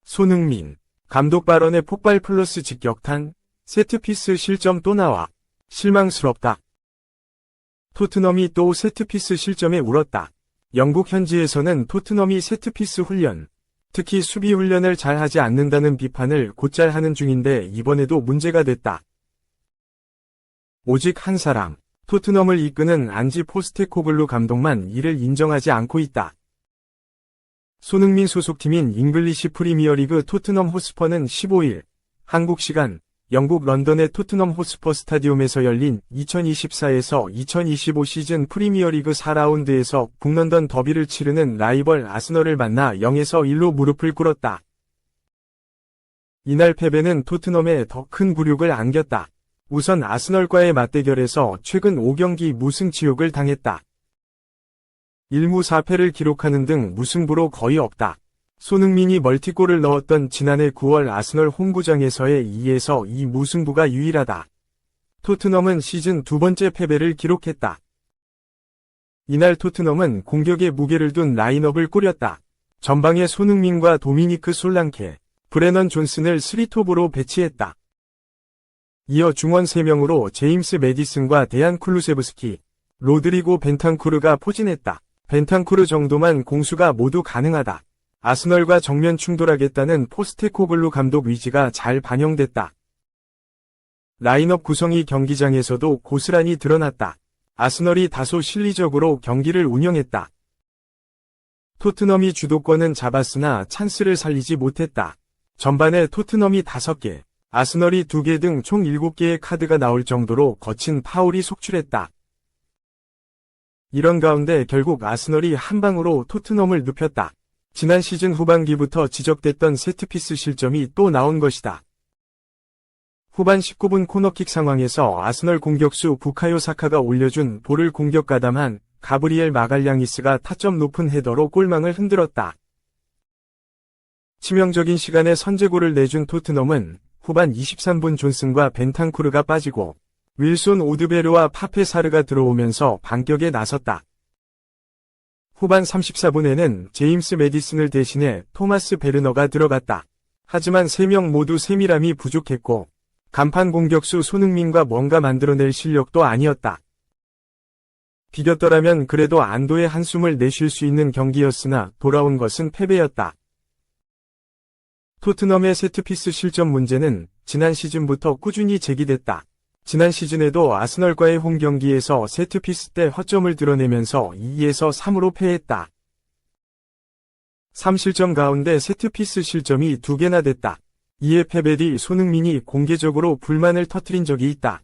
손흥민, 감독 발언에 폭발 플러스 직격탄, 세트피스 실점 또 나와. 실망스럽다. 토트넘이 또 세트피스 실점에 울었다. 영국 현지에서는 토트넘이 세트피스 훈련, 특히 수비 훈련을 잘 하지 않는다는 비판을 곧잘 하는 중인데 이번에도 문제가 됐다. 오직 한 사람, 토트넘을 이끄는 안지 포스테코글루 감독만 이를 인정하지 않고 있다. 손흥민 소속팀인 잉글리시 프리미어리그 토트넘 호스퍼는 15일 한국 시간 영국 런던의 토트넘 호스퍼 스타디움에서 열린 2024에서 2025 시즌 프리미어리그 4라운드에서 북런던 더비를 치르는 라이벌 아스널을 만나 0에서 1로 무릎을 꿇었다. 이날 패배는 토트넘에 더 큰 굴욕을 안겼다. 우선 아스널과의 맞대결에서 최근 5경기 무승 지옥을 당했다. 1무 4패를 기록하는 등 무승부로 거의 없다. 손흥민이 멀티골을 넣었던 지난해 9월 아스널 홈구장에서의 2에서 2 무승부가 유일하다. 토트넘은 시즌 두 번째 패배를 기록했다. 이날 토트넘은 공격에 무게를 둔 라인업을 꾸렸다. 전방에 손흥민과 도미니크 솔랑케, 브레넌 존슨을 3톱으로 배치했다. 이어 중원 3명으로 제임스 매디슨과 데안 쿨루세브스키, 로드리고 벤탄쿠르가 포진했다. 벤탄쿠르 정도만 공수가 모두 가능하다. 아스널과 정면 충돌하겠다는 포스테코글루 감독 의지가 잘 반영됐다. 라인업 구성이 경기장에서도 고스란히 드러났다. 아스널이 다소 실리적으로 경기를 운영했다. 토트넘이 주도권은 잡았으나 찬스를 살리지 못했다. 전반에 토트넘이 5개, 아스널이 2개 등 총 7개의 카드가 나올 정도로 거친 파울이 속출했다. 이런 가운데 결국 아스널이 한 방으로 토트넘을 눕혔다. 지난 시즌 후반기부터 지적됐던 세트피스 실점이 또 나온 것이다. 후반 19분 코너킥 상황에서 아스널 공격수 부카요 사카가 올려준 볼을 공격 가담한 가브리엘 마갈량이스가 타점 높은 헤더로 골망을 흔들었다. 치명적인 시간에 선제골을 내준 토트넘은 후반 23분 존슨과 벤탄쿠르가 빠지고 윌손 오드베르와 파페사르가 들어오면서 반격에 나섰다. 후반 34분에는 제임스 매디슨을 대신해 토마스 베르너가 들어갔다. 하지만 3명 모두 세밀함이 부족했고 간판 공격수 손흥민과 뭔가 만들어낼 실력도 아니었다. 비겼더라면 그래도 안도의 한숨을 내쉴 수 있는 경기였으나 돌아온 것은 패배였다. 토트넘의 세트피스 실점 문제는 지난 시즌부터 꾸준히 제기됐다. 지난 시즌에도 아스널과의 홈 경기에서 세트피스 때 허점을 드러내면서 2에서 3으로 패했다. 3실점 가운데 세트피스 실점이 2개나 됐다. 이에 패배 뒤 손흥민이 공개적으로 불만을 터뜨린 적이 있다.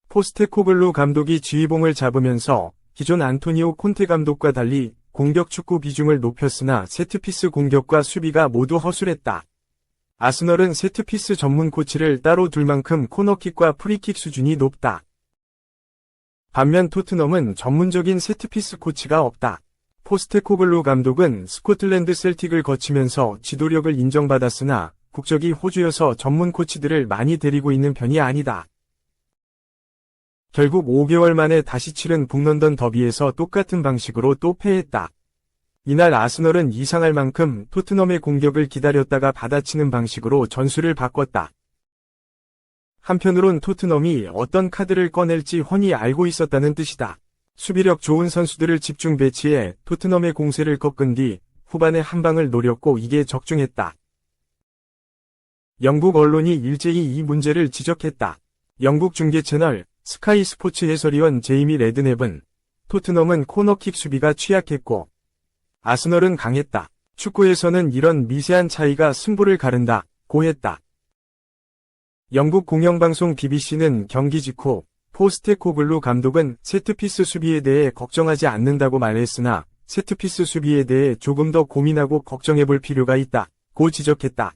포스테코글루 감독이 지휘봉을 잡으면서 기존 안토니오 콘테 감독과 달리 공격 축구 비중을 높였으나 세트피스 공격과 수비가 모두 허술했다. 아스널은 세트피스 전문 코치를 따로 둘 만큼 코너킥과 프리킥 수준이 높다. 반면 토트넘은 전문적인 세트피스 코치가 없다. 포스테코글루 감독은 스코틀랜드 셀틱을 거치면서 지도력을 인정받았으나 국적이 호주여서 전문 코치들을 많이 데리고 있는 편이 아니다. 결국 5개월 만에 다시 치른 북런던 더비에서 똑같은 방식으로 또 패했다. 이날 아스널은 이상할 만큼 토트넘의 공격을 기다렸다가 받아치는 방식으로 전술을 바꿨다. 한편으론 토트넘이 어떤 카드를 꺼낼지 훤히 알고 있었다는 뜻이다. 수비력 좋은 선수들을 집중 배치해 토트넘의 공세를 꺾은 뒤 후반에 한 방을 노렸고 이게 적중했다. 영국 언론이 일제히 이 문제를 지적했다. 영국 중계 채널 스카이 스포츠 해설위원 제이미 레드넵은 토트넘은 코너킥 수비가 취약했고 아스널은 강했다. 축구에서는 이런 미세한 차이가 승부를 가른다고 했다. 영국 공영방송 BBC는 경기 직후 포스테코글루 감독은 세트피스 수비에 대해 걱정하지 않는다고 말했으나 세트피스 수비에 대해 조금 더 고민하고 걱정해볼 필요가 있다고 지적했다.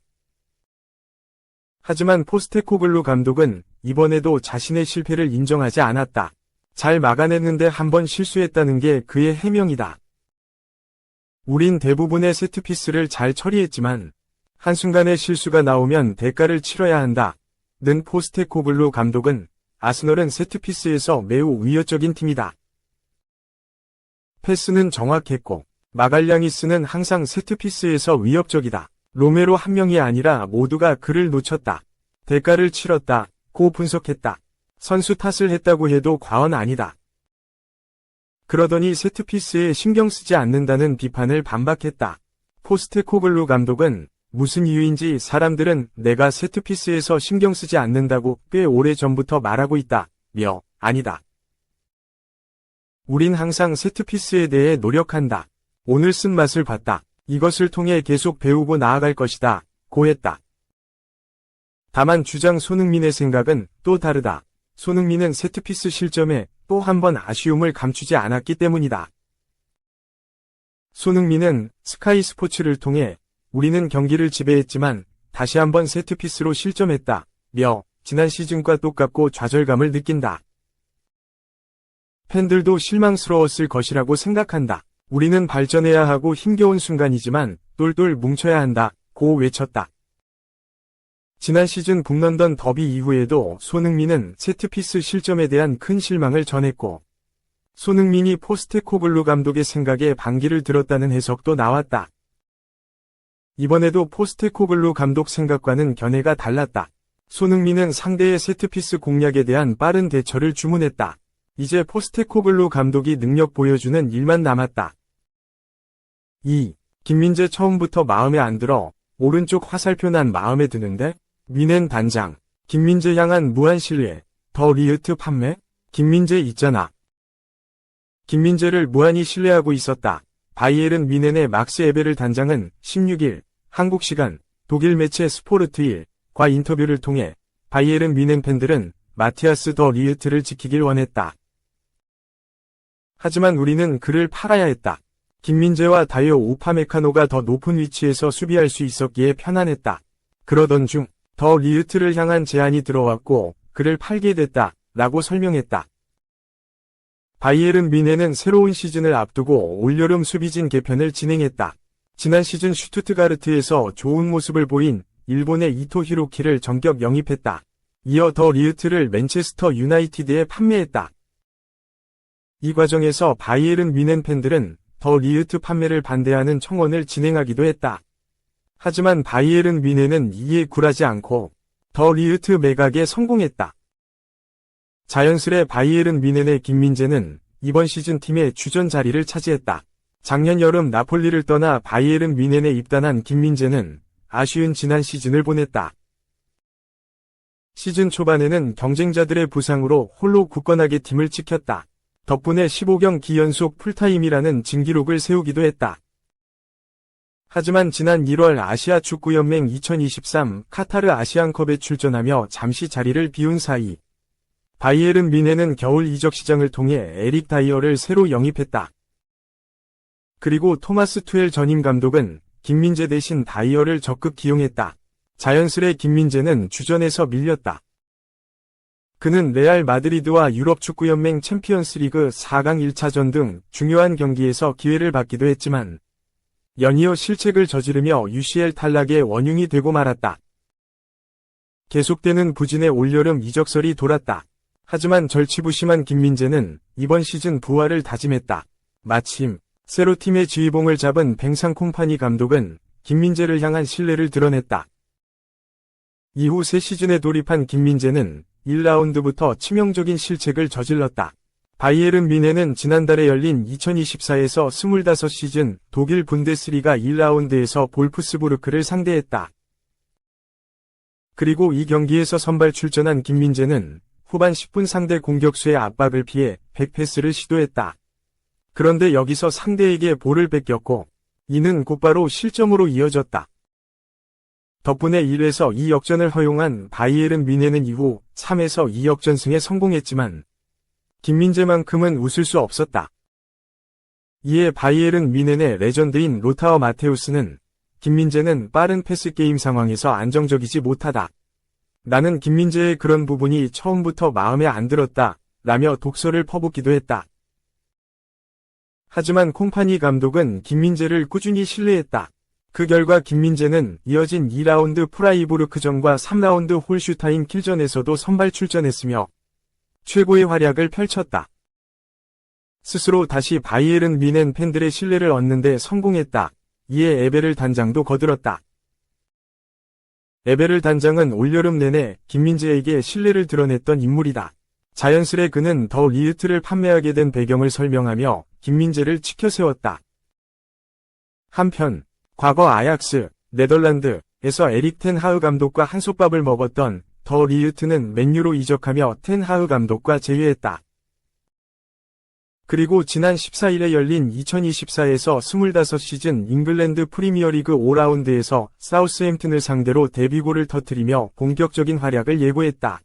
하지만 포스테코글루 감독은 이번에도 자신의 실패를 인정하지 않았다. 잘 막아냈는데 한 번 실수했다는 게 그의 해명이다. 우린 대부분의 세트피스를 잘 처리했지만 한순간에 실수가 나오면 대가를 치러야 한다. 는 포스테코글루 감독은 아스널은 세트피스에서 매우 위협적인 팀이다. 패스는 정확했고 마갈량이스는 항상 세트피스에서 위협적이다. 로메로 한 명이 아니라 모두가 그를 놓쳤다. 대가를 치렀다. 고 분석했다. 선수 탓을 했다고 해도 과언 아니다. 그러더니 세트피스에 신경 쓰지 않는다는 비판을 반박했다. 포스테코글루 감독은 무슨 이유인지 사람들은 내가 세트피스에서 신경 쓰지 않는다고 꽤 오래 전부터 말하고 있다. 아니다. 우린 항상 세트피스에 대해 노력한다. 오늘 쓴맛을 봤다. 이것을 통해 계속 배우고 나아갈 것이다. 고 했다. 다만 주장 손흥민의 생각은 또 다르다. 손흥민은 세트피스 실점에 또 한 번 아쉬움을 감추지 않았기 때문이다. 손흥민은 스카이 스포츠를 통해 우리는 경기를 지배했지만 다시 한번 세트피스로 실점했다. 지난 시즌과 똑같고 좌절감을 느낀다. 팬들도 실망스러웠을 것이라고 생각한다. 우리는 발전해야 하고 힘겨운 순간이지만 똘똘 뭉쳐야 한다. 고 외쳤다. 지난 시즌 북런던 더비 이후에도 손흥민은 세트피스 실점에 대한 큰 실망을 전했고 손흥민이 포스테코글루 감독의 생각에 반기를 들었다는 해석도 나왔다. 이번에도 포스테코글루 감독 생각과는 견해가 달랐다. 손흥민은 상대의 세트피스 공략에 대한 빠른 대처를 주문했다. 이제 포스테코글루 감독이 능력 보여주는 일만 남았다. 2. 김민재 처음부터 마음에 안 들어. 오른쪽 화살표 난 마음에 드는데? 미넨 단장. 김민재 향한 무한 신뢰. 더 리으트 판매? 김민재 있잖아. 김민재를 무한히 신뢰하고 있었다. 바이에른 미넨의 막스 에베를 단장은 16일 한국 시간 독일 매체 스포르트1과 인터뷰를 통해 바이에른 미넨 팬들은 마티아스 더 리으트를 지키길 원했다. 하지만 우리는 그를 팔아야 했다. 김민재와 다이오 우파메카노가 더 높은 위치에서 수비할 수 있었기에 편안했다. 그러던 중 더 리으트를 향한 제안이 들어왔고 그를 팔게 됐다. 라고 설명했다. 바이에른 뮌헨은 새로운 시즌을 앞두고 올여름 수비진 개편을 진행했다. 지난 시즌 슈투트가르트에서 좋은 모습을 보인 일본의 이토 히로키를 전격 영입했다. 이어 더 리으트를 맨체스터 유나이티드에 판매했다. 이 과정에서 바이에른 뮌헨 팬들은 더 리으트 판매를 반대하는 청원을 진행하기도 했다. 하지만 바이에른 뮌헨은 이에 굴하지 않고 더 리으트 매각에 성공했다. 자연스레 바이에른 뮌헨의 김민재는 이번 시즌 팀의 주전 자리를 차지했다. 작년 여름 나폴리를 떠나 바이에른 뮌헨에 입단한 김민재는 아쉬운 지난 시즌을 보냈다. 시즌 초반에는 경쟁자들의 부상으로 홀로 굳건하게 팀을 지켰다. 덕분에 15경기 연속 풀타임이라는 진기록을 세우기도 했다. 하지만 지난 1월 아시아 축구연맹 2023 카타르 아시안컵에 출전하며 잠시 자리를 비운 사이 바이에른 뮌헨은 겨울 이적 시장을 통해 에릭 다이어를 새로 영입했다. 그리고 토마스 투엘 전임 감독은 김민재 대신 다이어를 적극 기용했다. 자연스레 김민재는 주전에서 밀렸다. 그는 레알 마드리드와 유럽 축구연맹 챔피언스리그 4강 1차전 등 중요한 경기에서 기회를 받기도 했지만 연이어 실책을 저지르며 UCL 탈락의 원흉이 되고 말았다. 계속되는 부진의 올여름 이적설이 돌았다. 하지만 절치부심한 김민재는 이번 시즌 부활을 다짐했다. 마침 새로 팀의 지휘봉을 잡은 뱅상 콤파니 감독은 김민재를 향한 신뢰를 드러냈다. 이후 새 시즌에 돌입한 김민재는 1라운드부터 치명적인 실책을 저질렀다. 바이에른 뮌헨은 지난달에 열린 2024에서 25시즌 독일 분데스리가 1라운드에서 볼프스부르크를 상대했다. 그리고 이 경기에서 선발 출전한 김민재는 후반 10분 상대 공격수의 압박을 피해 백패스를 시도했다. 그런데 여기서 상대에게 볼을 뺏겼고 이는 곧바로 실점으로 이어졌다. 덕분에 1에서 2 역전을 허용한 바이에른 뮌헨은 이후 3에서 2 역전승에 성공했지만 김민재만큼은 웃을 수 없었다. 이에 바이에른 뮌헨의 레전드인 로타어 마테우스는 김민재는 빠른 패스 게임 상황에서 안정적이지 못하다. 나는 김민재의 그런 부분이 처음부터 마음에 안 들었다. 라며 독설을 퍼붓기도 했다. 하지만 콤파니 감독은 김민재를 꾸준히 신뢰했다. 그 결과 김민재는 이어진 2라운드 프라이부르크전과 3라운드 홀슈타인 킬전에서도 선발 출전했으며 최고의 활약을 펼쳤다. 스스로 다시 바이에른 뮌헨 팬들의 신뢰를 얻는 데 성공했다. 이에 에베를 단장도 거들었다. 에베르 단장은 올여름 내내 김민재에게 신뢰를 드러냈던 인물이다. 자연스레 그는 더 리흐트를 판매하게 된 배경을 설명하며 김민재를 치켜세웠다. 한편 과거 아약스, 네덜란드에서 에릭 텐 하흐 감독과 한솥밥을 먹었던 더 리흐트는 맨유로 이적하며 텐 하흐 감독과 재회했다. 그리고 지난 14일에 열린 2024에서 25시즌 잉글랜드 프리미어리그 5라운드에서 사우스햄튼을 상대로 데뷔골을 터뜨리며 본격적인 활약을 예고했다.